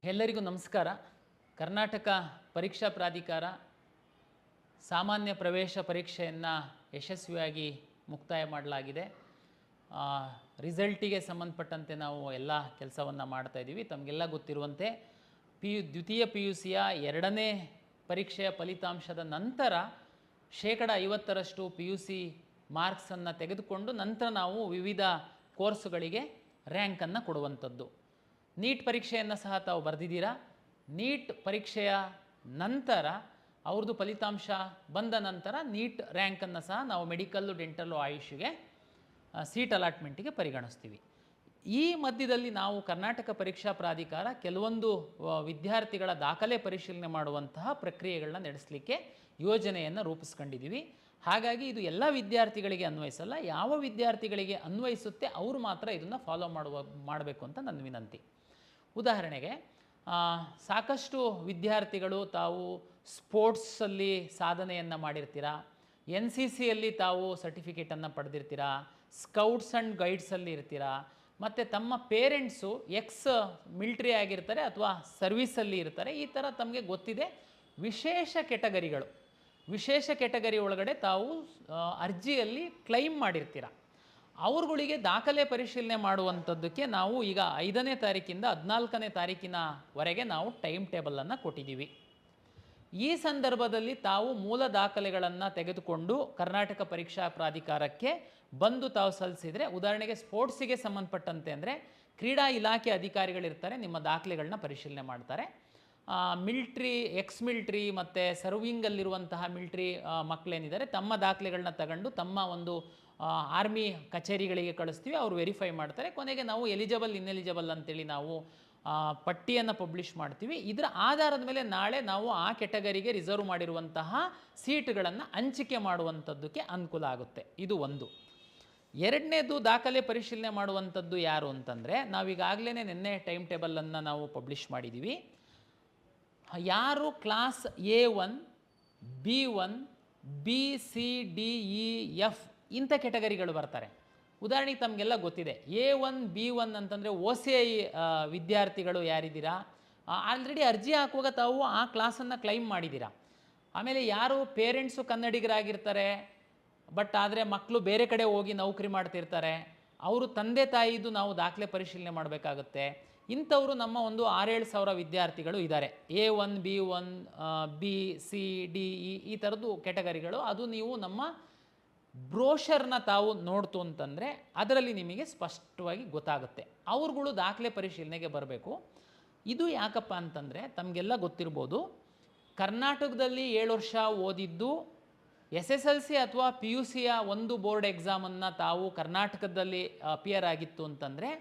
ಎಲ್ಲರಿಗೂ ನಮಸ್ಕಾರ. ಕರ್ನಾಟಕ ಪರೀಕ್ಷಾ ಪ್ರಾಧಿಕಾರ ಸಾಮಾನ್ಯ ಪ್ರವೇಶ ಪರೀಕ್ಷೆಯನ್ನು ಯಶಸ್ವಿಯಾಗಿ ಮುಕ್ತಾಯ ಮಾಡಲಾಗಿದೆ. ರಿಸಲ್ಟಿಗೆ ಸಂಬಂಧಪಟ್ಟಂತೆ ನಾವು ಎಲ್ಲ ಕೆಲಸವನ್ನು ಮಾಡ್ತಾಯಿದ್ದೀವಿ. ತಮಗೆಲ್ಲ ಗೊತ್ತಿರುವಂತೆ ದ್ವಿತೀಯ PUCಯ ಎರಡನೇ ಪರೀಕ್ಷೆಯ ಫಲಿತಾಂಶದ ನಂತರ 50% PUC ಮಾರ್ಕ್ಸನ್ನು ತೆಗೆದುಕೊಂಡು ನಂತರ ನಾವು ವಿವಿಧ ಕೋರ್ಸುಗಳಿಗೆ ರ್ಯಾಂಕನ್ನು ಕೊಡುವಂಥದ್ದು. ನೀಟ್ ಪರೀಕ್ಷೆಯನ್ನು ಸಹ ತಾವು ಬರೆದಿದ್ದೀರಾ. ನೀಟ್ ಪರೀಕ್ಷೆಯ ನಂತರ ಅವ್ರದ್ದು ಫಲಿತಾಂಶ ಬಂದ ನಂತರ ನೀಟ್ ರ್ಯಾಂಕನ್ನು ಸಹ ನಾವು ಮೆಡಿಕಲ್ಲು, ಡೆಂಟಲ್ಲು, ಆಯುಷ್ಗೆ ಸೀಟ್ ಅಲಾಟ್ಮೆಂಟಿಗೆ ಪರಿಗಣಿಸ್ತೀವಿ. ಈ ಮಧ್ಯದಲ್ಲಿ ನಾವು ಕರ್ನಾಟಕ ಪರೀಕ್ಷಾ ಪ್ರಾಧಿಕಾರ ಕೆಲವೊಂದು ವಿದ್ಯಾರ್ಥಿಗಳ ದಾಖಲೆ ಪರಿಶೀಲನೆ ಮಾಡುವಂತಹ ಪ್ರಕ್ರಿಯೆಗಳನ್ನ ನಡೆಸಲಿಕ್ಕೆ ಯೋಜನೆಯನ್ನು ರೂಪಿಸ್ಕೊಂಡಿದ್ದೀವಿ. ಹಾಗಾಗಿ ಇದು ಎಲ್ಲ ವಿದ್ಯಾರ್ಥಿಗಳಿಗೆ ಅನ್ವಯಿಸಲ್ಲ. ಯಾವ ವಿದ್ಯಾರ್ಥಿಗಳಿಗೆ ಅನ್ವಯಿಸುತ್ತೆ ಅವರು ಮಾತ್ರ ಇದನ್ನು ಫಾಲೋ ಮಾಡಬೇಕು ಅಂತ ನನ್ನ ವಿನಂತಿ. ಉದಾಹರಣೆಗೆ ಸಾಕಷ್ಟು ವಿದ್ಯಾರ್ಥಿಗಳು ತಾವು ಸ್ಪೋರ್ಟ್ಸಲ್ಲಿ ಸಾಧನೆಯನ್ನು ಮಾಡಿರ್ತೀರ, NCCಯಲ್ಲಿ ತಾವು ಸರ್ಟಿಫಿಕೇಟನ್ನು ಪಡೆದಿರ್ತೀರ, ಸ್ಕೌಟ್ಸ್ ಆ್ಯಂಡ್ ಗೈಡ್ಸಲ್ಲಿ ಇರ್ತೀರ, ಮತ್ತು ತಮ್ಮ ಪೇರೆಂಟ್ಸು ಮಿಲಿಟ್ರಿ ಆಗಿರ್ತಾರೆ ಅಥವಾ ಸರ್ವೀಸಲ್ಲಿ ಇರ್ತಾರೆ. ಈ ಥರ ತಮಗೆ ಗೊತ್ತಿದೆ ವಿಶೇಷ ಕೆಟಗರಿ ಒಳಗಡೆ ತಾವು ಅರ್ಜಿಯಲ್ಲಿ ಕ್ಲೈಮ್ ಮಾಡಿರ್ತೀರ. ಅವ್ರುಗಳಿಗೆ ದಾಖಲೆ ಪರಿಶೀಲನೆ ಮಾಡುವಂಥದ್ದಕ್ಕೆ ನಾವು ಈಗ 5ನೇ ತಾರೀಕಿಂದ 14ನೇ ತಾರೀಕಿನವರೆಗೆ ನಾವು ಟೈಮ್ ಟೇಬಲನ್ನು ಕೊಟ್ಟಿದ್ದೀವಿ. ಈ ಸಂದರ್ಭದಲ್ಲಿ ತಾವು ಮೂಲ ದಾಖಲೆಗಳನ್ನು ತೆಗೆದುಕೊಂಡು ಕರ್ನಾಟಕ ಪರೀಕ್ಷಾ ಪ್ರಾಧಿಕಾರಕ್ಕೆ ಬಂದು ತಾವು ಸಲ್ಲಿಸಿದರೆ, ಉದಾಹರಣೆಗೆ ಸ್ಪೋರ್ಟ್ಸಿಗೆ ಸಂಬಂಧಪಟ್ಟಂತೆ ಅಂದರೆ ಕ್ರೀಡಾ ಇಲಾಖೆ ಅಧಿಕಾರಿಗಳಿರ್ತಾರೆ, ನಿಮ್ಮ ದಾಖಲೆಗಳನ್ನ ಪರಿಶೀಲನೆ ಮಾಡ್ತಾರೆ. ಮಿಲಿಟ್ರಿ ಮತ್ತು ಸರ್ವಿಂಗಲ್ಲಿರುವಂತಹ ಮಿಲಿಟ್ರಿ ಮಕ್ಕಳೇನಿದ್ದಾರೆ ತಮ್ಮ ದಾಖಲೆಗಳನ್ನ ತಗೊಂಡು ತಮ್ಮ ಒಂದು ಆರ್ಮಿ ಕಚೇರಿಗಳಿಗೆ ಕಳಿಸ್ತೀವಿ. ಅವರು ವೆರಿಫೈ ಮಾಡ್ತಾರೆ. ಕೊನೆಗೆ ನಾವು ಎಲಿಜಿಬಲ್ ಇನ್ಎಲಿಜಿಬಲ್ ಅಂತೇಳಿ ನಾವು ಪಟ್ಟಿಯನ್ನು ಪಬ್ಲಿಷ್ ಮಾಡ್ತೀವಿ. ಇದರ ಆಧಾರದ ಮೇಲೆ ನಾಳೆ ನಾವು ಆ ಕೆಟಗರಿಗೆ ರಿಸರ್ವ್ ಮಾಡಿರುವಂತಹ ಸೀಟುಗಳನ್ನು ಹಂಚಿಕೆ ಮಾಡುವಂಥದ್ದಕ್ಕೆ ಅನುಕೂಲ ಆಗುತ್ತೆ. ಇದು ಒಂದು. ಎರಡನೇದು ದಾಖಲೆ ಪರಿಶೀಲನೆ ಮಾಡುವಂಥದ್ದು ಯಾರು ಅಂತಂದರೆ, ನಾವೀಗಾಗಲೇ ನಿನ್ನೆ ಟೈಮ್ ಟೇಬಲನ್ನು ನಾವು ಪಬ್ಲಿಷ್ ಮಾಡಿದ್ದೀವಿ. ಯಾರು class A1, B1, B, C, D, E, F ಇಂಥ ಕೆಟಗರಿಗಳು ಬರ್ತಾರೆ. ಉದಾಹರಣೆಗೆ ತಮಗೆಲ್ಲ ಗೊತ್ತಿದೆ A1, B1 ಅಂತಂದರೆ OCI ವಿದ್ಯಾರ್ಥಿಗಳು ಯಾರಿದ್ದೀರಾ, ಆಲ್ರೆಡಿ ಅರ್ಜಿ ಹಾಕುವಾಗ ತಾವು ಆ ಕ್ಲಾಸನ್ನು ಕ್ಲೈಮ್ ಮಾಡಿದ್ದೀರಾ. ಆಮೇಲೆ ಯಾರು ಪೇರೆಂಟ್ಸು ಕನ್ನಡಿಗರಾಗಿರ್ತಾರೆ, ಬಟ್ ಆದರೆ ಮಕ್ಕಳು ಬೇರೆ ಕಡೆ ಹೋಗಿ ನೌಕರಿ ಮಾಡ್ತಿರ್ತಾರೆ, ಅವರು ತಂದೆ ತಾಯಿದು ನಾವು ದಾಖಲೆ ಪರಿಶೀಲನೆ ಮಾಡಬೇಕಾಗುತ್ತೆ. ಇಂಥವರು ನಮ್ಮ ಒಂದು 6-7 ಸಾವಿರ ವಿದ್ಯಾರ್ಥಿಗಳು ಇದ್ದಾರೆ. A1, B1, B, C, D, E ಈ ಥರದ್ದು ಕೆಟಗರಿಗಳು. ಅದು ನೀವು ನಮ್ಮ ಬ್ರೋಷರ್ನ ತಾವು ನೋಡ್ತು ಅಂತಂದರೆ ಅದರಲ್ಲಿ ನಿಮಗೆ ಸ್ಪಷ್ಟವಾಗಿ ಗೊತ್ತಾಗುತ್ತೆ. ಅವ್ರುಗಳು ದಾಖಲೆ ಪರಿಶೀಲನೆಗೆ ಬರಬೇಕು. ಇದು ಯಾಕಪ್ಪ ಅಂತಂದರೆ ತಮಗೆಲ್ಲ ಗೊತ್ತಿರ್ಬೋದು, ಕರ್ನಾಟಕದಲ್ಲಿ 7 ವರ್ಷ ಓದಿದ್ದು SSLC ಅಥವಾ PUCಯ ಒಂದು ಬೋರ್ಡ್ ಎಕ್ಸಾಮನ್ನು ತಾವು ಕರ್ನಾಟಕದಲ್ಲಿ ಅಪಿಯರ್ ಆಗಿತ್ತು ಅಂತಂದರೆ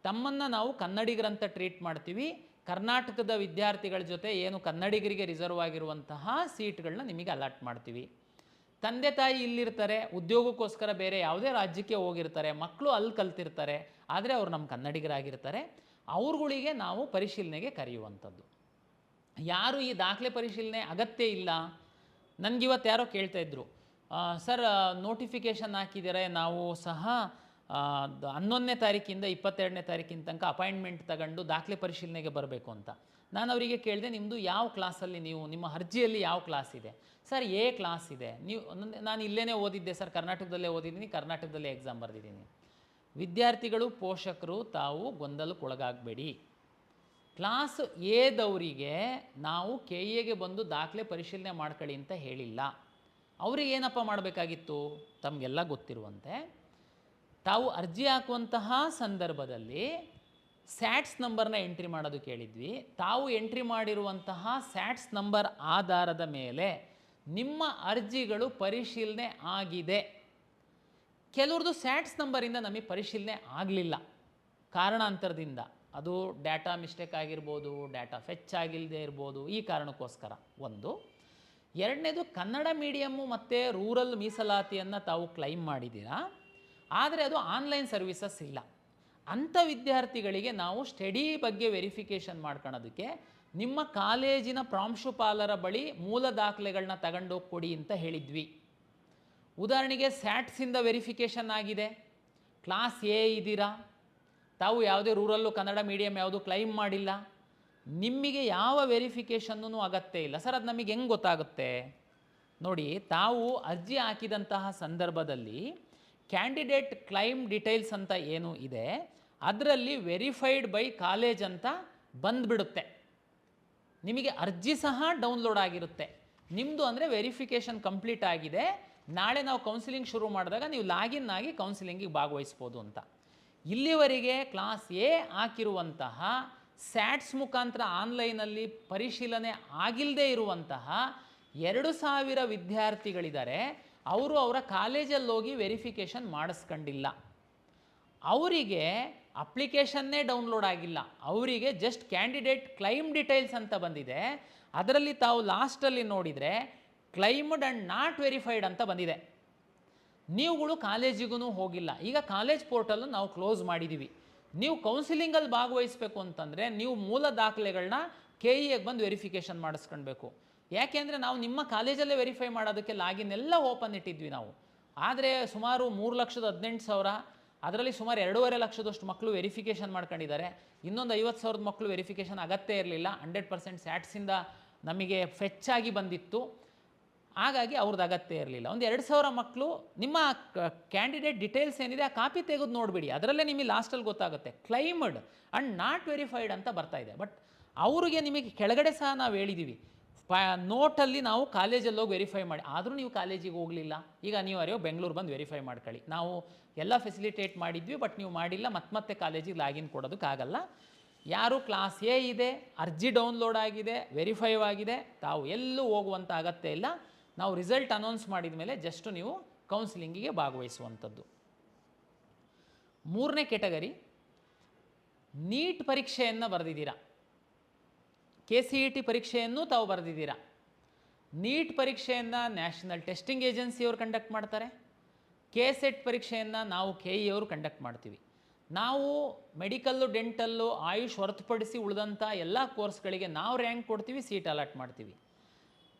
ತಮ್ಮನ್ನು ನಾವು ಕನ್ನಡಿಗರಂತ ಟ್ರೀಟ್ ಮಾಡ್ತೀವಿ. ಕರ್ನಾಟಕದ ವಿದ್ಯಾರ್ಥಿಗಳ ಜೊತೆ ಏನು ಕನ್ನಡಿಗರಿಗೆ ರಿಸರ್ವ್ ಆಗಿರುವಂತಹ ಸೀಟ್ಗಳನ್ನ ನಿಮಗೆ ಅಲಾಟ್ ಮಾಡ್ತೀವಿ. ತಂದೆ ತಾಯಿ ಇಲ್ಲಿರ್ತಾರೆ, ಉದ್ಯೋಗಕ್ಕೋಸ್ಕರ ಬೇರೆ ಯಾವುದೇ ರಾಜ್ಯಕ್ಕೆ ಹೋಗಿರ್ತಾರೆ, ಮಕ್ಕಳು ಅಲ್ಲಿ ಕಲ್ತಿರ್ತಾರೆ, ಆದರೆ ಅವರು ನಮ್ಮ ಕನ್ನಡಿಗರಾಗಿರ್ತಾರೆ. ಅವ್ರುಗಳಿಗೆ ನಾವು ಪರಿಶೀಲನೆಗೆ ಕರೆಯುವಂಥದ್ದು. ಯಾರು ಈ ದಾಖಲೆ ಪರಿಶೀಲನೆ ಅಗತ್ಯ ಇಲ್ಲ, ನನಗಿವತ್ತು ಯಾರೋ ಕೇಳ್ತಾಯಿದ್ರು, ಸರ್ ನೋಟಿಫಿಕೇಷನ್ ಹಾಕಿದರೆ ನಾವು ಸಹ 11ನೇ ತಾರೀಕಿಂದ 22ನೇ ತಾರೀಕಿನ ತನಕ ಅಪಾಯಿಂಟ್ಮೆಂಟ್ ತಗೊಂಡು ದಾಖಲೆ ಪರಿಶೀಲನೆಗೆ ಬರಬೇಕು ಅಂತ. ನಾನು ಅವರಿಗೆ ಕೇಳಿದೆ, ನಿಮ್ಮದು ಯಾವ ಕ್ಲಾಸಲ್ಲಿ ನಿಮ್ಮ ಅರ್ಜಿಯಲ್ಲಿ ಯಾವ ಕ್ಲಾಸ್ ಇದೆ? ಸರ್ A ಕ್ಲಾಸ್ ಇದೆ. ನಾನು ಇಲ್ಲೇ ಓದಿದ್ದೆ ಸರ್, ಕರ್ನಾಟಕದಲ್ಲೇ ಓದಿದ್ದೀನಿ, ಕರ್ನಾಟಕದಲ್ಲೇ ಎಕ್ಸಾಮ್ ಬರೆದಿದ್ದೀನಿ. ವಿದ್ಯಾರ್ಥಿಗಳು, ಪೋಷಕರು ತಾವು ಗೊಂದಲಕ್ಕೊಳಗಾಗಬೇಡಿ. ಕ್ಲಾಸ್ Aದವರಿಗೆ ನಾವು KAಗೆ ಬಂದು ದಾಖಲೆ ಪರಿಶೀಲನೆ ಮಾಡ್ಕೊಳ್ಳಿ ಅಂತ ಹೇಳಿಲ್ಲ. ಅವ್ರಿಗೆ ಏನಪ್ಪ ಮಾಡಬೇಕಾಗಿತ್ತು? ತಮಗೆಲ್ಲ ಗೊತ್ತಿರುವಂತೆ ತಾವು ಅರ್ಜಿ ಹಾಕುವಂತಹ ಸಂದರ್ಭದಲ್ಲಿ ಸ್ಯಾಟ್ಸ್ ನಂಬರ್ನ ಎಂಟ್ರಿ ಮಾಡೋದು ಕೇಳಿದ್ವಿ. ತಾವು ಎಂಟ್ರಿ ಮಾಡಿರುವಂತಹ ಸ್ಯಾಟ್ಸ್ ನಂಬರ್ ಆಧಾರದ ಮೇಲೆ ನಿಮ್ಮ ಅರ್ಜಿಗಳು ಪರಿಶೀಲನೆ ಆಗಿದೆ. ಕೆಲವ್ರದ್ದು ಸ್ಯಾಟ್ಸ್ ನಂಬರಿಂದ ನಮಗೆ ಪರಿಶೀಲನೆ ಆಗಲಿಲ್ಲ ಕಾರಣಾಂತರದಿಂದ. ಅದು ಡಾಟಾ ಮಿಸ್ಟೇಕ್ ಆಗಿರ್ಬೋದು, ಡಾಟಾ ಫೆಚ್ ಆಗಿಲ್ಲದೆ ಇರ್ಬೋದು, ಈ ಕಾರಣಕ್ಕೋಸ್ಕರ ಒಂದು. ಎರಡನೇದು, ಕನ್ನಡ ಮೀಡಿಯಮ್ಮು ಮತ್ತು ರೂರಲ್ ಮೀಸಲಾತಿಯನ್ನು ತಾವು ಕ್ಲೈಮ್ ಮಾಡಿದ್ದೀರಾ, ಆದರೆ ಅದು ಆನ್ಲೈನ್ ಸರ್ವಿಸಸ್ ಇಲ್ಲ. ಅಂಥ ವಿದ್ಯಾರ್ಥಿಗಳಿಗೆ ನಾವು ಸ್ಟಡಿ ಬಗ್ಗೆ ವೆರಿಫಿಕೇಷನ್ ಮಾಡ್ಕೊಳ್ಳೋದಕ್ಕೆ ನಿಮ್ಮ ಕಾಲೇಜಿನ ಪ್ರಾಂಶುಪಾಲರ ಬಳಿ ಮೂಲ ದಾಖಲೆಗಳನ್ನ ತಗೊಂಡೋಗಿ ಕೊಡಿ ಅಂತ ಹೇಳಿದ್ವಿ. ಉದಾಹರಣೆಗೆ ಸ್ಯಾಟ್ಸಿಂದ ವೆರಿಫಿಕೇಷನ್ ಆಗಿದೆ, ಕ್ಲಾಸ್ A ಇದ್ದೀರಾ, ತಾವು ಯಾವುದೇ ರೂರಲ್ಲು ಕನ್ನಡ ಮೀಡಿಯಮ್ ಯಾವುದು ಕ್ಲೈಮ್ ಮಾಡಿಲ್ಲ, ನಿಮಗೆ ಯಾವ ವೆರಿಫಿಕೇಷನ್ನೂ ಅಗತ್ಯ ಇಲ್ಲ. ಸರ್ ಅದು ನಮಗೆ ಹೆಂಗೆ ಗೊತ್ತಾಗುತ್ತೆ? ನೋಡಿ, ತಾವು ಅರ್ಜಿ ಹಾಕಿದಂತಹ ಸಂದರ್ಭದಲ್ಲಿ ಕ್ಯಾಂಡಿಡೇಟ್ ಕ್ಲೈಮ್ ಡೀಟೇಲ್ಸ್ ಅಂತ ಏನು ಇದೆ ಅದರಲ್ಲಿ ವೆರಿಫೈಡ್ ಬೈ ಕಾಲೇಜ್ ಅಂತ ಬಂದುಬಿಡುತ್ತೆ. ನಿಮಗೆ ಅರ್ಜಿ ಸಹ ಡೌನ್ಲೋಡ್ ಆಗಿರುತ್ತೆ. ನಿಮ್ಮದು ಅಂದರೆ ವೆರಿಫಿಕೇಷನ್ ಕಂಪ್ಲೀಟ್ ಆಗಿದೆ, ನಾಳೆ ನಾವು ಕೌನ್ಸಿಲಿಂಗ್ ಶುರು ಮಾಡಿದಾಗ ನೀವು ಲಾಗಿನ್ ಆಗಿ ಕೌನ್ಸಿಲಿಂಗಿಗೆ ಭಾಗವಹಿಸ್ಬೋದು ಅಂತ. ಇಲ್ಲಿವರೆಗೆ ಕ್ಲಾಸ್ ಎ ಹಾಕಿರುವಂತಹ ಸ್ಯಾಟ್ಸ್ ಮುಖಾಂತರ ಆನ್ಲೈನಲ್ಲಿ ಪರಿಶೀಲನೆ ಆಗಿಲ್ಲದೆ ಇರುವಂತಹ 2000 ವಿದ್ಯಾರ್ಥಿಗಳಿದ್ದಾರೆ. ಅವರು ಅವರ ಕಾಲೇಜಲ್ಲಿ ಹೋಗಿ ವೆರಿಫಿಕೇಷನ್ ಮಾಡಿಸ್ಕೊಂಡಿಲ್ಲ. ಅವರಿಗೆ ಅಪ್ಲಿಕೇಶನ್ನೇ ಡೌನ್ಲೋಡ್ ಆಗಿಲ್ಲ. ಅವರಿಗೆ ಜಸ್ಟ್ ಕ್ಯಾಂಡಿಡೇಟ್ ಕ್ಲೈಮ್ ಡೀಟೇಲ್ಸ್ ಅಂತ ಬಂದಿದೆ. ಅದರಲ್ಲಿ ತಾವು ಲಾಸ್ಟಲ್ಲಿ ನೋಡಿದರೆ ಕ್ಲೈಮ್ಡ್ ಆ್ಯಂಡ್ ನಾಟ್ ವೆರಿಫೈಡ್ ಅಂತ ಬಂದಿದೆ. ನೀವುಗಳು ಕಾಲೇಜಿಗೂ ಹೋಗಿಲ್ಲ. ಈಗ ಕಾಲೇಜ್ ಪೋರ್ಟಲ್ಲು ನಾವು ಕ್ಲೋಸ್ ಮಾಡಿದ್ದೀವಿ. ನೀವು ಕೌನ್ಸಿಲಿಂಗಲ್ಲಿ ಭಾಗವಹಿಸಬೇಕು ಅಂತಂದರೆ ನೀವು ಮೂಲ ದಾಖಲೆಗಳನ್ನ KEಗೆ ಬಂದು ವೆರಿಫಿಕೇಷನ್ ಮಾಡಿಸ್ಕೊಳ್ಬೇಕು. ಯಾಕೆಂದರೆ ನಾವು ನಿಮ್ಮ ಕಾಲೇಜಲ್ಲೇ ವೆರಿಫೈ ಮಾಡೋದಕ್ಕೆ ಲಾಗಿನ್ ಎಲ್ಲ ಓಪನ್ ಇಟ್ಟಿದ್ವಿ ನಾವು. ಆದರೆ ಸುಮಾರು 3,18,000, ಅದರಲ್ಲಿ ಸುಮಾರು 2.5 ಲಕ್ಷದಷ್ಟು ಮಕ್ಕಳು ವೆರಿಫಿಕೇಷನ್ ಮಾಡ್ಕೊಂಡಿದ್ದಾರೆ. ಇನ್ನೊಂದು 50,000 ಮಕ್ಕಳು ವೆರಿಫಿಕೇಷನ್ ಅಗತ್ಯ ಇರಲಿಲ್ಲ. 100% ಸ್ಯಾಟ್ಸಿಂದ ನಮಗೆ ಫೆಚ್ಚಾಗಿ ಬಂದಿತ್ತು. ಹಾಗಾಗಿ ಅವ್ರದ್ದು ಅಗತ್ಯ ಇರಲಿಲ್ಲ. ಒಂದು 2,000 ಮಕ್ಕಳು ನಿಮ್ಮ ಕ್ಯಾಂಡಿಡೇಟ್ ಡೀಟೇಲ್ಸ್ ಏನಿದೆ ಆ ಕಾಪಿ ತೆಗೆದು ನೋಡಿಬಿಡಿ. ಅದರಲ್ಲೇ ನಿಮಗೆ ಲಾಸ್ಟಲ್ಲಿ ಗೊತ್ತಾಗುತ್ತೆ ಕ್ಲೈಮ್ಡ್ ಆ್ಯಂಡ್ ನಾಟ್ ವೆರಿಫೈಡ್ ಅಂತ ಬರ್ತಾ ಇದೆ. ಬಟ್ ಅವ್ರಿಗೆ ನಿಮಗೆ ಕೆಳಗಡೆ ಸಹ ನಾವು ಹೇಳಿದ್ದೀವಿ, ನೋಟಲ್ಲಿ ನಾವು ಕಾಲೇಜಲ್ಲಿ ಹೋಗಿ ವೆರಿಫೈ ಮಾಡಿ. ಆದರೂ ನೀವು ಕಾಲೇಜಿಗೆ ಹೋಗಲಿಲ್ಲ. ಈಗ ನೀವು ಯಾರೋ ಬೆಂಗಳೂರು ಬಂದು ವೆರಿಫೈ ಮಾಡ್ಕೊಳ್ಳಿ. ನಾವು ಎಲ್ಲ ಫೆಸಿಲಿಟೇಟ್ ಮಾಡಿದ್ವಿ, ಬಟ್ ನೀವು ಮಾಡಿಲ್ಲ. ಮತ್ತೆ ಕಾಲೇಜಿಗೆ ಲಾಗಿನ್ ಕೊಡೋದಕ್ಕಾಗಲ್ಲ. ಯಾರು ಕ್ಲಾಸ್ ಎ ಇದೆ, ಅರ್ಜಿ ಡೌನ್ಲೋಡ್ ಆಗಿದೆ, ವೆರಿಫೈ ಆಗಿದೆ, ತಾವು ಎಲ್ಲೂ ಹೋಗುವಂಥ ಅಗತ್ಯ ಇಲ್ಲ. ನಾವು ರಿಸಲ್ಟ್ ಅನೌನ್ಸ್ ಮಾಡಿದ ಮೇಲೆ ಜಸ್ಟ್ ನೀವು ಕೌನ್ಸಿಲಿಂಗಿಗೆ ಭಾಗವಹಿಸುವಂಥದ್ದು. 3ನೇ ಕೆಟಗರಿ, ನೀಟ್ ಪರೀಕ್ಷೆಯನ್ನು ಬರೆದಿದ್ದೀರಾ, KCET ಪರೀಕ್ಷೆಯನ್ನು ತಾವು ಬರೆದಿದ್ದೀರಾ. ನೀಟ್ ಪರೀಕ್ಷೆಯನ್ನು ನ್ಯಾಷನಲ್ ಟೆಸ್ಟಿಂಗ್ ಏಜೆನ್ಸಿಯವರು ಕಂಡಕ್ಟ್ ಮಾಡ್ತಾರೆ. KSET ಪರೀಕ್ಷೆಯನ್ನು ನಾವು KE ಅವರು ಕಂಡಕ್ಟ್ ಮಾಡ್ತೀವಿ. ನಾವು ಮೆಡಿಕಲ್ಲು, ಡೆಂಟಲ್ಲು, ಆಯುಷ್ ಹೊರತುಪಡಿಸಿ ಉಳಿದಂಥ ಎಲ್ಲ ಕೋರ್ಸ್ಗಳಿಗೆ ನಾವು ರ್ಯಾಂಕ್ ಕೊಡ್ತೀವಿ, ಸೀಟ್ ಅಲಾಟ್ ಮಾಡ್ತೀವಿ.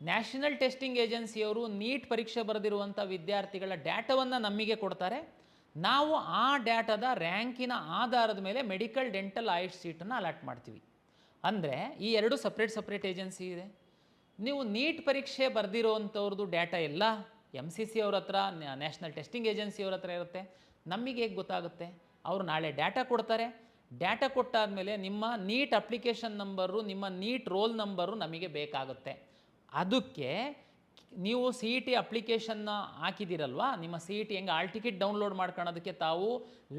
ನ್ಯಾಷನಲ್ ಟೆಸ್ಟಿಂಗ್ ಏಜೆನ್ಸಿಯವರು ನೀಟ್ ಪರೀಕ್ಷೆ ಬರೆದಿರುವಂಥ ವಿದ್ಯಾರ್ಥಿಗಳ ಡೇಟಾವನ್ನು ನಮಗೆ ಕೊಡ್ತಾರೆ. ನಾವು ಆ ಡೇಟಾದ ರ್ಯಾಂಕಿನ ಆಧಾರದ ಮೇಲೆ ಮೆಡಿಕಲ್, ಡೆಂಟಲ್, ಆಯುಷ್ ಸೀಟನ್ನು ಅಲಾಟ್ ಮಾಡ್ತೀವಿ. ಅಂದರೆ ಈ 2 ಸಪ್ರೇಟ್ ಏಜೆನ್ಸಿ ಇದೆ. ನೀವು ನೀಟ್ ಪರೀಕ್ಷೆ ಬರೆದಿರೋವಂಥವ್ರದ್ದು ಡೇಟಾ ಎಲ್ಲ MCC ಅವ್ರ ಹತ್ರ, ನ್ಯಾಷನಲ್ ಟೆಸ್ಟಿಂಗ್ ಏಜೆನ್ಸಿಯವ್ರ ಹತ್ರ ಇರುತ್ತೆ. ನಮಗೆ ಹೇಗೆ ಗೊತ್ತಾಗುತ್ತೆ? ಅವರು ನಾಳೆ ಡೇಟಾ ಕೊಡ್ತಾರೆ. ಡೇಟಾ ಕೊಟ್ಟಾದಮೇಲೆ ನಿಮ್ಮ ನೀಟ್ ಅಪ್ಲಿಕೇಶನ್ ನಂಬರು, ನಿಮ್ಮ ನೀಟ್ ರೋಲ್ ನಂಬರು ನಮಗೆ ಬೇಕಾಗುತ್ತೆ. ಅದಕ್ಕೆ ನೀವು CET ಅಪ್ಲಿಕೇಶನ್ನ ಹಾಕಿದ್ದೀರಲ್ವಾ, ನಿಮ್ಮ CET ಹೆಂಗೆ ಆಲ್ ಟಿಕೆಟ್ ಡೌನ್ಲೋಡ್ ಮಾಡ್ಕೊಳ್ಳೋದಕ್ಕೆ ತಾವು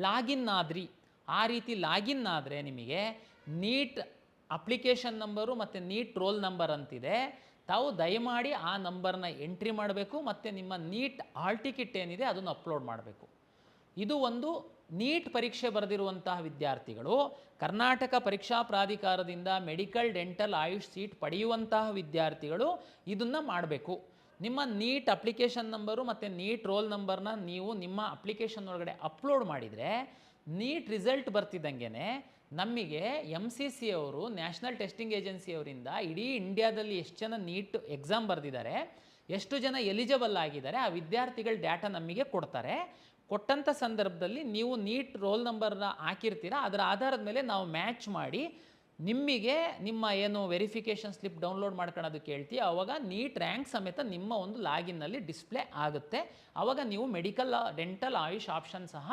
ಲಾಗಿನ್ ಆದ್ರಿ, ಆ ರೀತಿ ಲಾಗಿನ್ ಆದರೆ ನಿಮಗೆ ನೀಟ್ ಅಪ್ಲಿಕೇಶನ್ ನಂಬರು ಮತ್ತು ನೀಟ್ ರೋಲ್ ನಂಬರ್ ಅಂತಿದೆ. ತಾವು ದಯಮಾಡಿ ಆ ನಂಬರ್ನ ಎಂಟ್ರಿ ಮಾಡಬೇಕು ಮತ್ತು ನಿಮ್ಮ ನೀಟ್ ಹಾಲ್ ಟಿಕೆಟ್ ಏನಿದೆ ಅದನ್ನು ಅಪ್ಲೋಡ್ ಮಾಡಬೇಕು. ಇದು ಒಂದು ನೀಟ್ ಪರೀಕ್ಷೆ ಬರೆದಿರುವಂತಹ ವಿದ್ಯಾರ್ಥಿಗಳು ಕರ್ನಾಟಕ ಪರೀಕ್ಷಾ ಪ್ರಾಧಿಕಾರದಿಂದ ಮೆಡಿಕಲ್, ಡೆಂಟಲ್, ಆಯುಷ್ ಸೀಟ್ ಪಡೆಯುವಂತಹ ವಿದ್ಯಾರ್ಥಿಗಳು ಇದನ್ನು ಮಾಡಬೇಕು. ನಿಮ್ಮ ನೀಟ್ ಅಪ್ಲಿಕೇಶನ್ ನಂಬರು ಮತ್ತು ನೀಟ್ ರೋಲ್ ನಂಬರ್ನ ನೀವು ನಿಮ್ಮ ಅಪ್ಲಿಕೇಶನ್ ಒಳಗಡೆ ಅಪ್ಲೋಡ್ ಮಾಡಿದರೆ ನೀಟ್ ರಿಸಲ್ಟ್ ಬರ್ತಿದ್ದಂಗೆ ನಮಗೆ MCC ಅವರು, ನ್ಯಾಷನಲ್ ಟೆಸ್ಟಿಂಗ್ ಏಜೆನ್ಸಿಯವರಿಂದ ಇಡೀ ಇಂಡಿಯಾದಲ್ಲಿ ಎಷ್ಟು ಜನ ನೀಟ್ ಎಕ್ಸಾಮ್ ಬರೆದಿದ್ದಾರೆ, ಎಷ್ಟು ಜನ ಎಲಿಜಿಬಲ್ ಆಗಿದ್ದಾರೆ, ಆ ವಿದ್ಯಾರ್ಥಿಗಳ ಡೇಟಾ ನಮಗೆ ಕೊಡ್ತಾರೆ. ಕೊಟ್ಟಂಥ ಸಂದರ್ಭದಲ್ಲಿ ನೀವು ನೀಟ್ ರೋಲ್ ನಂಬರ್ನ ಹಾಕಿರ್ತೀರ, ಅದರ ಆಧಾರದ ಮೇಲೆ ನಾವು ಮ್ಯಾಚ್ ಮಾಡಿ ನಿಮಗೆ ನಿಮ್ಮ ಏನು ವೆರಿಫಿಕೇಷನ್ ಸ್ಲಿಪ್ ಡೌನ್ಲೋಡ್ ಮಾಡ್ಕೊಳ್ಳೋದಕ್ಕೆ ಹೇಳ್ತೀವಿ. ಆವಾಗ ನೀಟ್ ರ್ಯಾಂಕ್ ಸಮೇತ ನಿಮ್ಮ ಒಂದು ಲಾಗಿನ್ನಲ್ಲಿ ಡಿಸ್ಪ್ಲೇ ಆಗುತ್ತೆ. ಆವಾಗ ನೀವು ಮೆಡಿಕಲ್, ಡೆಂಟಲ್, ಆಯುಷ್ ಆಪ್ಷನ್ ಸಹ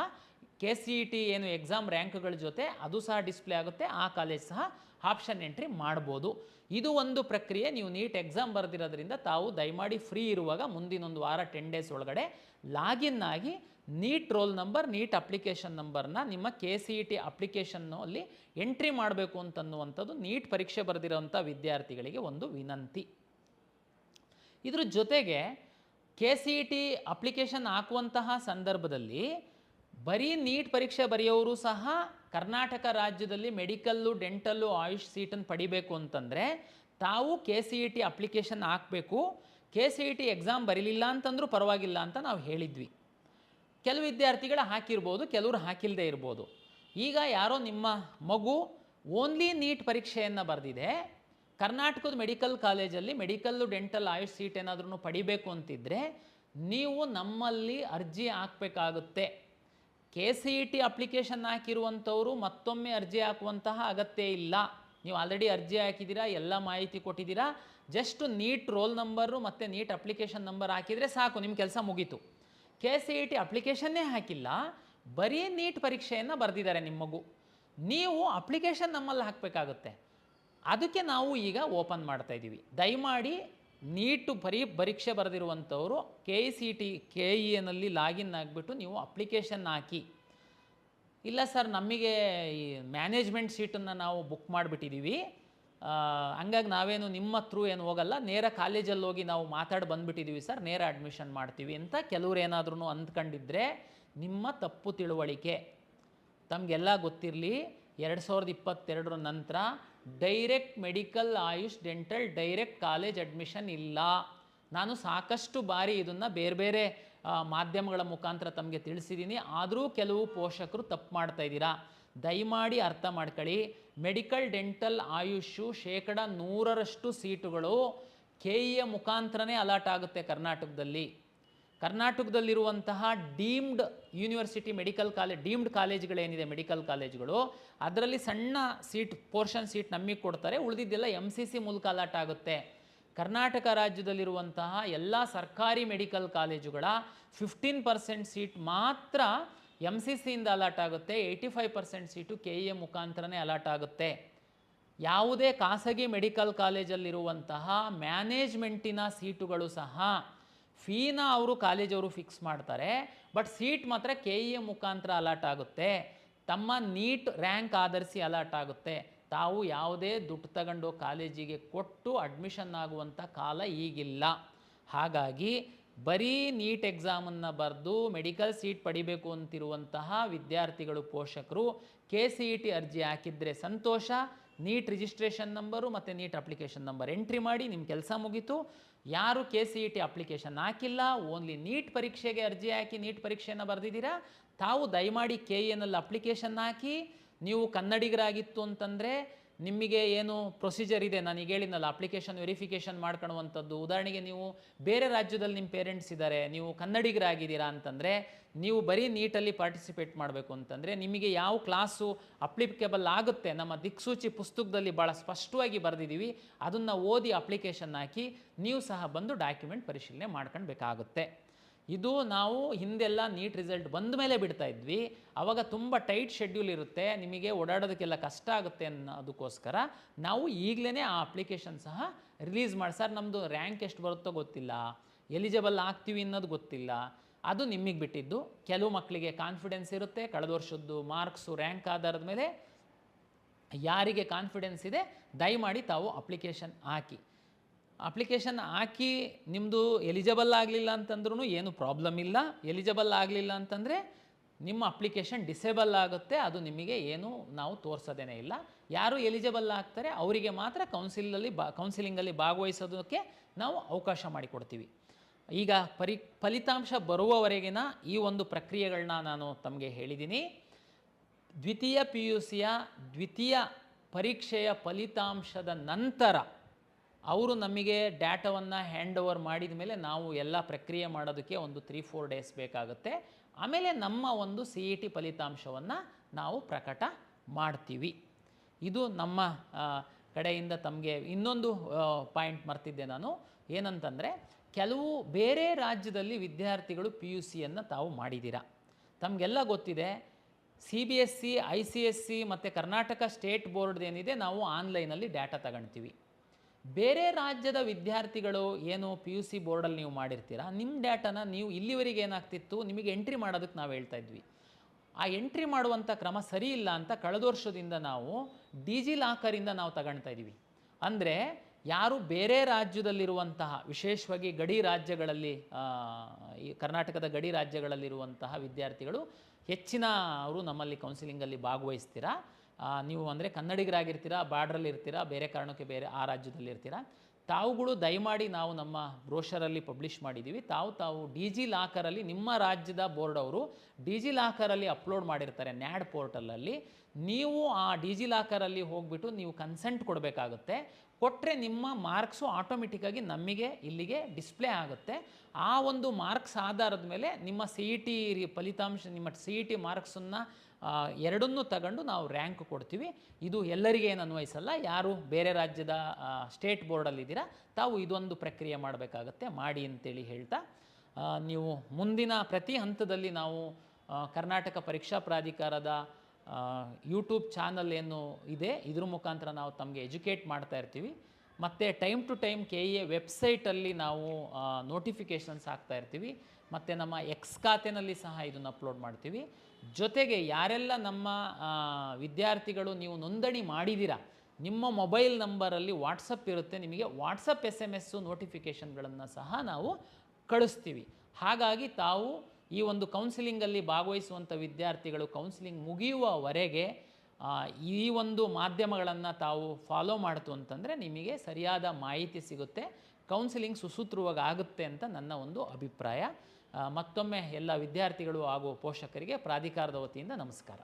KCET ಏನು ಎಕ್ಸಾಮ್ ರ್ಯಾಂಕ್ಗಳ ಜೊತೆ ಅದು ಸಹ ಡಿಸ್ಪ್ಲೇ ಆಗುತ್ತೆ. ಆ ಕಾಲೇಜ್ ಸಹ ಆಪ್ಷನ್ ಎಂಟ್ರಿ ಮಾಡ್ಬೋದು. ಇದು ಒಂದು ಪ್ರಕ್ರಿಯೆ. ನೀವು ನೀಟ್ ಎಕ್ಸಾಮ್ ಬರೆದಿರೋದ್ರಿಂದ ತಾವು ದಯಮಾಡಿ ಫ್ರೀ ಇರುವಾಗ ಮುಂದಿನೊಂದು ವಾರ 10 ಡೇಸ್ ಒಳಗಡೆ ಲಾಗಿನ್ ಆಗಿ NEET roll number, NEET application ನಂಬರ್ನ ನಿಮ್ಮ KCET ಅಪ್ಲಿಕೇಶನ್ನಲ್ಲಿ ಎಂಟ್ರಿ ಮಾಡಬೇಕು ಅಂತನ್ನುವಂಥದ್ದು ನೀಟ್ ಪರೀಕ್ಷೆ ಬರೆದಿರೋಂಥ ವಿದ್ಯಾರ್ಥಿಗಳಿಗೆ ಒಂದು ವಿನಂತಿ. ಇದ್ರ ಜೊತೆಗೆ KCET ಅಪ್ಲಿಕೇಶನ್ ಹಾಕುವಂತಹ ಸಂದರ್ಭದಲ್ಲಿ ಬರೀ ನೀಟ್ ಪರೀಕ್ಷೆ ಬರೆಯೋರು ಸಹ ಕರ್ನಾಟಕ ರಾಜ್ಯದಲ್ಲಿ ಮೆಡಿಕಲ್ಲು, ಡೆಂಟಲ್ಲು, ಆಯುಷ್ ಸೀಟನ್ನು ಪಡಿಬೇಕು ಅಂತಂದರೆ ತಾವು KCET ಅಪ್ಲಿಕೇಶನ್ ಹಾಕಬೇಕು. KCET ಎಕ್ಸಾಮ್ ಬರೀಲಿಲ್ಲ ಅಂತಂದ್ರೂ ಪರವಾಗಿಲ್ಲ ಅಂತ ನಾವು ಹೇಳಿದ್ವಿ. ಕೆಲವು ವಿದ್ಯಾರ್ಥಿಗಳು ಹಾಕಿರ್ಬೋದು, ಕೆಲವರು ಹಾಕಿಲ್ಲದೆ ಇರ್ಬೋದು. ಈಗ ಯಾರೋ ನಿಮ್ಮ ಮಗು ಓನ್ಲಿ ನೀಟ್ ಪರೀಕ್ಷೆಯನ್ನು ಬರೆದಿದೆ, ಕರ್ನಾಟಕದ ಮೆಡಿಕಲ್ ಕಾಲೇಜಲ್ಲಿ ಮೆಡಿಕಲ್ಲು, ಡೆಂಟಲ್, ಆಯುಷ್ ಸೀಟ್ ಏನಾದ್ರೂ ಪಡಿಬೇಕು ಅಂತಿದ್ದರೆ ನೀವು ನಮ್ಮಲ್ಲಿ ಅರ್ಜಿ ಹಾಕಬೇಕಾಗುತ್ತೆ. KCET ಅಪ್ಲಿಕೇಶನ್ ಹಾಕಿರುವಂಥವರು ಮತ್ತೊಮ್ಮೆ ಅರ್ಜಿ ಹಾಕುವಂತಹ ಅಗತ್ಯ ಇಲ್ಲ. ನೀವು ಆಲ್ರೆಡಿ ಅರ್ಜಿ ಹಾಕಿದ್ದೀರಾ, ಎಲ್ಲ ಮಾಹಿತಿ ಕೊಟ್ಟಿದ್ದೀರಾ. ಜಸ್ಟ್ ನೀಟ್ ರೋಲ್ ನಂಬರು ಮತ್ತು ನೀಟ್ ಅಪ್ಲಿಕೇಶನ್ ನಂಬರ್ ಹಾಕಿದರೆ ಸಾಕು, ನಿಮ್ಮ ಕೆಲಸ ಮುಗೀತು. KCET ಅಪ್ಲಿಕೇಶನ್ನೇ ಹಾಕಿಲ್ಲ, ಬರೀ ನೀಟ್ ಪರೀಕ್ಷೆಯನ್ನು ಬರೆದಿದ್ದಾರೆ ನಿಮ್ಮ ಮಗು. ನೀವು ಅಪ್ಲಿಕೇಶನ್ ನಮ್ಮಲ್ಲಿ ಹಾಕಬೇಕಾಗುತ್ತೆ. ಅದಕ್ಕೆ ನಾವು ಈಗ ಓಪನ್ ಮಾಡ್ತಾ ಇದ್ದೀವಿ. ದಯಮಾಡಿ ನೀಟು ಪರೀಕ್ಷೆ ಬರೆದಿರುವಂಥವರು KCET KEನಲ್ಲಿ ಲಾಗಿನ್ ಆಗಿಬಿಟ್ಟು ನೀವು ಅಪ್ಲಿಕೇಶನ್ ಹಾಕಿ. ಇಲ್ಲ ಸರ್, ನಮಗೆ ಈ ಮ್ಯಾನೇಜ್ಮೆಂಟ್ ಸೀಟನ್ನು ನಾವು ಬುಕ್ ಮಾಡಿಬಿಟ್ಟಿದ್ದೀವಿ, ಹಂಗಾಗಿ ನಾವೇನು ನಿಮ್ಮ ಥ್ರೂ ಏನು ಹೋಗಲ್ಲ, ನೇರ ಕಾಲೇಜಲ್ಲಿ ಹೋಗಿ ನಾವು ಮಾತಾಡಿ ಬಂದುಬಿಟ್ಟಿದ್ದೀವಿ ಸರ್, ನೇರ ಅಡ್ಮಿಷನ್ ಮಾಡ್ತೀವಿ ಅಂತ ಕೆಲವ್ರು ಏನಾದ್ರೂ ಅಂದ್ಕೊಂಡಿದ್ರೆ ನಿಮ್ಮ ತಪ್ಪು ತಿಳುವಳಿಕೆ. ತಮಗೆಲ್ಲ ಗೊತ್ತಿರಲಿ, 2022 ನಂತರ direct medical, AYUSH, dental direct college admission ಇಲ್ಲ. ನಾನು ಸಾಕಷ್ಟು ಬಾರಿ ಇದನ್ನು ಬೇರೆ ಬೇರೆ ಮಾಧ್ಯಮಗಳ ಮುಖಾಂತರ ತಮಗೆ ತಿಳಿಸಿದ್ದೀನಿ. ಆದರೂ ಕೆಲವು ಪೋಷಕರು ತಪ್ಪು ಮಾಡ್ತಾ ಇದ್ದೀರಾ. ದಯಮಾಡಿ ಅರ್ಥ ಮಾಡ್ಕೊಳ್ಳಿ. ಮೆಡಿಕಲ್, ಡೆಂಟಲ್, ಆಯುಷು 100% ಸೀಟುಗಳು KEಯ ಮುಖಾಂತರನೇ ಅಲಾಟ್ ಆಗುತ್ತೆ ಕರ್ನಾಟಕದಲ್ಲಿ. ಕರ್ನಾಟಕದಲ್ಲಿರುವಂತಹ deemed university medical college, deemed ಕಾಲೇಜ್ಗಳೇನಿದೆ ಮೆಡಿಕಲ್ ಕಾಲೇಜ್ಗಳು, ಅದರಲ್ಲಿ ಸಣ್ಣ ಸೀಟ್ ಪೋರ್ಷನ್ ಸೀಟ್ ನಮಗೆ ಕೊಡ್ತಾರೆ, ಉಳಿದಿದ್ದೆಲ್ಲ MCC ಮೂಲಕ ಅಲಾಟ್ ಆಗುತ್ತೆ. ಕರ್ನಾಟಕ ರಾಜ್ಯದಲ್ಲಿರುವಂತಹ ಎಲ್ಲ ಸರ್ಕಾರಿ ಮೆಡಿಕಲ್ ಕಾಲೇಜುಗಳ 15% ಸೀಟ್ ಮಾತ್ರ MCCಯಿಂದ ಅಲಾಟ್ ಆಗುತ್ತೆ, 85% ಸೀಟು KEಯ ಮುಖಾಂತರನೇ ಅಲಾಟ್ ಆಗುತ್ತೆ. ಯಾವುದೇ ಖಾಸಗಿ ಮೆಡಿಕಲ್ ಕಾಲೇಜಲ್ಲಿರುವಂತಹ ಮ್ಯಾನೇಜ್ಮೆಂಟಿನ ಸೀಟುಗಳು ಸಹ ಫೀನ ಅವರು ಕಾಲೇಜವರು ಫಿಕ್ಸ್ ಮಾಡ್ತಾರೆ, ಬಟ್ ಸೀಟ್ ಮಾತ್ರ KEಯ ಮುಖಾಂತರ ಅಲಾಟ್ ಆಗುತ್ತೆ. ತಮ್ಮ ನೀಟ್ ರ್ಯಾಂಕ್ ಆಧರಿಸಿ ಅಲಾಟ್ ಆಗುತ್ತೆ. ತಾವು ಯಾವುದೇ ದುಡ್ಡು ತಗೊಂಡು ಕಾಲೇಜಿಗೆ ಕೊಟ್ಟು ಅಡ್ಮಿಷನ್ ಆಗುವಂಥ ಕಾಲ ಈಗಿಲ್ಲ. ಹಾಗಾಗಿ ಬರೀ ನೀಟ್ ಎಕ್ಸಾಮನ್ನು ಬರೆದು ಮೆಡಿಕಲ್ ಸೀಟ್ ಪಡಿಬೇಕು ಅಂತಿರುವಂತಹ ವಿದ್ಯಾರ್ಥಿಗಳು, ಪೋಷಕರು KCET ಅರ್ಜಿ ಹಾಕಿದರೆ ಸಂತೋಷ. ನೀಟ್ ರಿಜಿಸ್ಟ್ರೇಷನ್ ನಂಬರು ಮತ್ತು ನೀಟ್ ಅಪ್ಲಿಕೇಶನ್ ನಂಬರ್ ಎಂಟ್ರಿ ಮಾಡಿ, ನಿಮ್ಮ ಕೆಲಸ ಮುಗೀತು. ಯಾರು KCET ಅಪ್ಲಿಕೇಶನ್ ಹಾಕಿಲ್ಲ, ಓನ್ಲಿ ನೀಟ್ ಪರೀಕ್ಷೆಗೆ ಅರ್ಜಿ ಹಾಕಿ ನೀಟ್ ಪರೀಕ್ಷೆಯನ್ನು ಬರೆದಿದ್ದೀರಾ, ತಾವು ದಯಮಾಡಿ KEನಲ್ಲಿ ಅಪ್ಲಿಕೇಶನ್ ಹಾಕಿ. ನೀವು ಕನ್ನಡಿಗರಾಗಿತ್ತು ಅಂತಂದರೆ ನಿಮಗೆ ಏನು ಪ್ರೊಸೀಜರ್ ಇದೆ, ನನಗೆ ಹೇಳಿದ್ನಲ್ಲ, ಅಪ್ಲಿಕೇಶನ್ ವೆರಿಫಿಕೇಷನ್ ಮಾಡ್ಕೊಳ್ಳುವಂಥದ್ದು. ಉದಾಹರಣೆಗೆ ನೀವು ಬೇರೆ ರಾಜ್ಯದಲ್ಲಿ ನಿಮ್ಮ ಪೇರೆಂಟ್ಸ್ ಇದ್ದಾರೆ, ನೀವು ಕನ್ನಡಿಗರಾಗಿದ್ದೀರಾ ಅಂತಂದರೆ, ನೀವು ಬರೀ ನೀಟಲ್ಲಿ ಪಾರ್ಟಿಸಿಪೇಟ್ ಮಾಡಬೇಕು ಅಂತಂದರೆ ನಿಮಗೆ ಯಾವ ಕ್ಲಾಸು ಅಪ್ಲಿಕೇಬಲ್ ಆಗುತ್ತೆ ನಮ್ಮ ದಿಕ್ಸೂಚಿ ಪುಸ್ತಕದಲ್ಲಿ ಭಾಳ ಸ್ಪಷ್ಟವಾಗಿ ಬರೆದಿದ್ದೀವಿ. ಅದನ್ನು ಓದಿ ಅಪ್ಲಿಕೇಶನ್ ಹಾಕಿ ನೀವು ಸಹ ಬಂದು ಡಾಕ್ಯುಮೆಂಟ್ ಪರಿಶೀಲನೆ ಮಾಡ್ಕೊಳ್ಬೇಕಾಗುತ್ತೆ. ಇದು ನಾವು ಹಿಂದೆಲ್ಲ ನೀಟ್ ರಿಸಲ್ಟ್ ಬಂದ ಮೇಲೆ ಬಿಡ್ತಾ ಇದ್ವಿ. ಆವಾಗ ತುಂಬ ಟೈಟ್ ಶೆಡ್ಯೂಲ್ ಇರುತ್ತೆ, ನಿಮಗೆ ಓಡಾಡೋದಕ್ಕೆಲ್ಲ ಕಷ್ಟ ಆಗುತ್ತೆ ಅನ್ನೋದಕ್ಕೋಸ್ಕರ ನಾವು ಈಗಲೇ ಆ ಅಪ್ಲಿಕೇಶನ್ ಸಹ ರಿಲೀಸ್ ಮಾಡಿ. ಸರ್, ನಮ್ಮದು ರ್ಯಾಂಕ್ ಎಷ್ಟು ಬರುತ್ತೋ ಗೊತ್ತಿಲ್ಲ, ಎಲಿಜಿಬಲ್ ಆಗ್ತೀವಿ ಅನ್ನೋದು ಗೊತ್ತಿಲ್ಲ, ಅದು ನಿಮಗೆ ಬಿಟ್ಟಿದ್ದು. ಕೆಲವು ಮಕ್ಕಳಿಗೆ ಕಾನ್ಫಿಡೆನ್ಸ್ ಇರುತ್ತೆ, ಕಳೆದ ವರ್ಷದ್ದು ಮಾರ್ಕ್ಸು ರ್ಯಾಂಕ್ ಆಧಾರದ ಮೇಲೆ ಯಾರಿಗೆ ಕಾನ್ಫಿಡೆನ್ಸ್ ಇದೆ ದಯಮಾಡಿ ತಾವು ಅಪ್ಲಿಕೇಶನ್ ಹಾಕಿ. ಅಪ್ಲಿಕೇಶನ್ ಹಾಕಿ ನಿಮ್ಮದು ಎಲಿಜಿಬಲ್ ಆಗಲಿಲ್ಲ ಅಂತಂದ್ರೂ ಏನು ಪ್ರಾಬ್ಲಮ್ ಇಲ್ಲ. ಎಲಿಜಿಬಲ್ ಆಗಲಿಲ್ಲ ಅಂತಂದರೆ ನಿಮ್ಮ ಅಪ್ಲಿಕೇಶನ್ ಡಿಸೇಬಲ್ ಆಗುತ್ತೆ, ಅದು ನಿಮಗೆ ಏನು ನಾವು ತೋರಿಸೋದೇನೇ ಇಲ್ಲ. ಯಾರು ಎಲಿಜಿಬಲ್ ಆಗ್ತಾರೆ ಅವರಿಗೆ ಮಾತ್ರ ಕೌನ್ಸಿಲಿಂಗಲ್ಲಿ ಭಾಗವಹಿಸೋದಕ್ಕೆ ನಾವು ಅವಕಾಶ ಮಾಡಿಕೊಡ್ತೀವಿ. ಈಗ ಫಲಿತಾಂಶ ಬರುವವರೆಗಿನ ಈ ಒಂದು ಪ್ರಕ್ರಿಯೆಗಳನ್ನ ನಾನು ತಮಗೆ ಹೇಳಿದ್ದೀನಿ. ದ್ವಿತೀಯ PUCಯ ದ್ವಿತೀಯ ಪರೀಕ್ಷೆಯ ಫಲಿತಾಂಶದ ನಂತರ ಅವರು ನಮಗೆ ಡಾಟಾವನ್ನು ಹ್ಯಾಂಡ್ ಓವರ್ ಮಾಡಿದ ಮೇಲೆ ನಾವು ಎಲ್ಲ ಪ್ರಕ್ರಿಯೆ ಮಾಡೋದಕ್ಕೆ ಒಂದು 3-4 ಡೇಸ್ ಬೇಕಾಗುತ್ತೆ. ಆಮೇಲೆ ನಮ್ಮ ಒಂದು CET ಫಲಿತಾಂಶವನ್ನು ನಾವು ಪ್ರಕಟ ಮಾಡ್ತೀವಿ. ಇದು ನಮ್ಮ ಕಡೆಯಿಂದ ತಮಗೆ ಇನ್ನೊಂದು ಪಾಯಿಂಟ್ ಮರ್ತಿದ್ದೆ ನಾನು, ಏನಂತಂದರೆ ಕೆಲವು ಬೇರೆ ರಾಜ್ಯದಲ್ಲಿ ವಿದ್ಯಾರ್ಥಿಗಳು PUCಯನ್ನು ತಾವು ಮಾಡಿದ್ದೀರಾ. ತಮಗೆಲ್ಲ ಗೊತ್ತಿದೆ, CBSE, ICSE ಮತ್ತು ಕರ್ನಾಟಕ ಸ್ಟೇಟ್ ಬೋರ್ಡ್ದೇನಿದೆ ನಾವು ಆನ್ಲೈನಲ್ಲಿ ಡಾಟಾ ತಗೊಳ್ತೀವಿ. ಬೇರೆ ರಾಜ್ಯದ ವಿದ್ಯಾರ್ಥಿಗಳು ಏನು PUC ಬೋರ್ಡಲ್ಲಿ ನೀವು ಮಾಡಿರ್ತೀರಾ, ನಿಮ್ಮ ಡಾಟಾನ ನೀವು ಇಲ್ಲಿವರೆಗೆ ಏನಾಗ್ತಿತ್ತು ನಿಮಗೆ ಎಂಟ್ರಿ ಮಾಡೋದಕ್ಕೆ ನಾವು ಹೇಳ್ತಾ ಇದ್ವಿ. ಆ ಎಂಟ್ರಿ ಮಾಡುವಂಥ ಕ್ರಮ ಸರಿ ಇಲ್ಲ ಅಂತ ಕಳೆದ ವರ್ಷದಿಂದ ನಾವು ಡಿಜಿಲಾಕರಿಂದ ನಾವು ತಗೊಳ್ತಾ ಇದ್ದೀವಿ. ಅಂದರೆ ಯಾರು ಬೇರೆ ರಾಜ್ಯದಲ್ಲಿರುವಂತಹ, ವಿಶೇಷವಾಗಿ ಗಡಿ ರಾಜ್ಯಗಳಲ್ಲಿ, ಈ ಕರ್ನಾಟಕದ ಗಡಿ ರಾಜ್ಯಗಳಲ್ಲಿರುವಂತಹ ವಿದ್ಯಾರ್ಥಿಗಳು ಹೆಚ್ಚಿನ ಅವರು ನಮ್ಮಲ್ಲಿ ಕೌನ್ಸಿಲಿಂಗಲ್ಲಿ ಭಾಗವಹಿಸ್ತೀರಾ. ನೀವು ಅಂದರೆ ಕನ್ನಡಿಗರಾಗಿರ್ತೀರಾ, ಬಾರ್ಡ್ರಲ್ಲಿ ಇರ್ತೀರಾ, ಬೇರೆ ಕಾರಣಕ್ಕೆ ಬೇರೆ ಆ ರಾಜ್ಯದಲ್ಲಿ ಇರ್ತೀರಾ, ತಾವುಗಳು ದಯಮಾಡಿ ನಾವು ನಮ್ಮ ಬ್ರೋಷರಲ್ಲಿ ಪಬ್ಲಿಷ್ ಮಾಡಿದ್ದೀವಿ. ತಾವು ಡಿಜಿಲಾಕರಲ್ಲಿ ನಿಮ್ಮ ರಾಜ್ಯದ ಬೋರ್ಡ್ ಅವರು ಡಿಜಿಲಾಕರಲ್ಲಿ ಅಪ್ಲೋಡ್ ಮಾಡಿರ್ತಾರೆ ನ್ಯಾಡ್ ಪೋರ್ಟಲಲ್ಲಿ. ನೀವು ಆ ಡಿಜಿಲಾಕರಲ್ಲಿ ಹೋಗ್ಬಿಟ್ಟು ನೀವು ಕನ್ಸೆಂಟ್ ಕೊಡಬೇಕಾಗುತ್ತೆ. ಕೊಟ್ಟರೆ ನಿಮ್ಮ ಮಾರ್ಕ್ಸು ಆಟೋಮೆಟಿಕ್ಕಾಗಿ ನಮಗೆ ಇಲ್ಲಿಗೆ ಡಿಸ್ಪ್ಲೇ ಆಗುತ್ತೆ. ಆ ಒಂದು ಮಾರ್ಕ್ಸ್ ಆಧಾರದ ಮೇಲೆ ನಿಮ್ಮ CET ಫಲಿತಾಂಶ, ನಿಮ್ಮ CET ಮಾರ್ಕ್ಸನ್ನು ಎರಡನ್ನೂ ತಗೊಂಡು ನಾವು ರ್ಯಾಂಕ್ ಕೊಡ್ತೀವಿ. ಇದು ಎಲ್ಲರಿಗೆ ಏನು ಅನ್ವಯಿಸಲ್ಲ. ಯಾರು ಬೇರೆ ರಾಜ್ಯದ ಸ್ಟೇಟ್ ಬೋರ್ಡಲ್ಲಿದ್ದೀರಾ ತಾವು ಇದೊಂದು ಪ್ರಕ್ರಿಯೆ ಮಾಡಬೇಕಾಗತ್ತೆ, ಮಾಡಿ ಅಂತೇಳಿ ಹೇಳ್ತಾ, ನೀವು ಮುಂದಿನ ಪ್ರತಿ ಹಂತದಲ್ಲಿ ನಾವು ಕರ್ನಾಟಕ ಪರೀಕ್ಷಾ ಪ್ರಾಧಿಕಾರದ ಯೂಟ್ಯೂಬ್ ಚಾನಲ್ ಏನು ಇದೆ ಇದ್ರ ಮುಖಾಂತರ ನಾವು ತಮಗೆ ಎಜುಕೇಟ್ ಮಾಡ್ತಾ ಇರ್ತೀವಿ. ಮತ್ತು ಟೈಮ್ ಟು ಟೈಮ್ KEA ವೆಬ್ಸೈಟಲ್ಲಿ ನಾವು ನೋಟಿಫಿಕೇಷನ್ಸ್ ಹಾಕ್ತಾ ಇರ್ತೀವಿ. ಮತ್ತು ನಮ್ಮ ಎಕ್ಸ್ ಖಾತೆನಲ್ಲಿ ಸಹ ಇದನ್ನು ಅಪ್ಲೋಡ್ ಮಾಡ್ತೀವಿ. ಜೊತೆಗೆ ಯಾರೆಲ್ಲ ನಮ್ಮ ವಿದ್ಯಾರ್ಥಿಗಳು ನೀವು ನೋಂದಣಿ ಮಾಡಿದ್ದೀರಾ, ನಿಮ್ಮ ಮೊಬೈಲ್ ನಂಬರಲ್ಲಿ ವಾಟ್ಸಪ್ ಇರುತ್ತೆ, ನಿಮಗೆ ವಾಟ್ಸಪ್ SMS ನೋಟಿಫಿಕೇಷನ್ಗಳನ್ನು ಸಹ ನಾವು ಕಳಿಸ್ತೀವಿ. ಹಾಗಾಗಿ ತಾವು ಈ ಒಂದು ಕೌನ್ಸಿಲಿಂಗಲ್ಲಿ ಭಾಗವಹಿಸುವಂಥ ವಿದ್ಯಾರ್ಥಿಗಳು ಕೌನ್ಸಿಲಿಂಗ್ ಮುಗಿಯುವವರೆಗೆ ಈ ಒಂದು ಮಾಧ್ಯಮಗಳನ್ನು ತಾವು ಫಾಲೋ ಮಾಡ್ತು ಅಂತಂದರೆ ನಿಮಗೆ ಸರಿಯಾದ ಮಾಹಿತಿ ಸಿಗುತ್ತೆ, ಕೌನ್ಸಿಲಿಂಗ್ ಸುಸೂತ್ರವಾಗಿ ಆಗುತ್ತೆ ಅಂತ ನನ್ನ ಒಂದು ಅಭಿಪ್ರಾಯ. ಮತ್ತೊಮ್ಮೆ ಎಲ್ಲ ವಿದ್ಯಾರ್ಥಿಗಳು ಹಾಗೂ ಪೋಷಕರಿಗೆ ಪ್ರಾಧಿಕಾರದ ವತಿಯಿಂದ ನಮಸ್ಕಾರ.